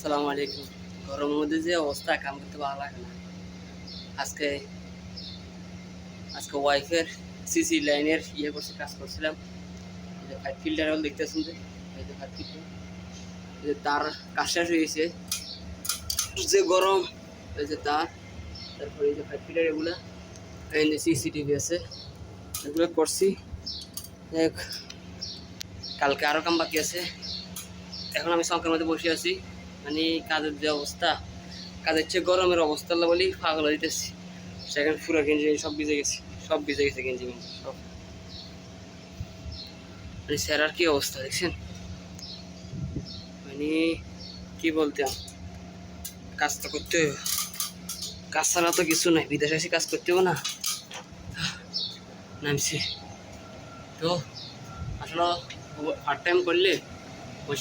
আসসালামু আলাইকুম। গরমের মধ্যে যে অবস্থা, কাম করতে ভালো লাগে না। আজকে আজকে ওয়াইফের সিসি লাইনের করছে, কাজ করছিলাম। এই যে পাইপ ফিল্টার দেখতেছেন, যে এই যে পাইপ ফিল্টার, এই যে তার কাজ শেষ হয়ে গেছে, যে গরম। এই যে তার, তারপরে এই যে পাইপ ফিল্টার, এগুলা এই যে সিসিটিভি আছে, এগুলো করছি। দেখ, কালকে আরও কাম বাকি আছে। এখন আমি সংখ্যার মধ্যে বসে আছি, মানে কাজের যে অবস্থা, কাজের চেয়ে গরমের অবস্থা বলি পাগল হইতেছি। সেখানে পুরো গেঞ্জি সব ভিজে গেছে, সব ভিজে গেছে গেঞ্জি গেঞ্জি সব। মানে স্যারার কি অবস্থা দেখছেন, মানে কি বলতাম, কাজ তো করতে হবে, কাজ ছাড়া তো কিছু নাই। বিদেশে এসে কাজ করতে হবে না, নামছি তো। আসলে পার্ট টাইম করলে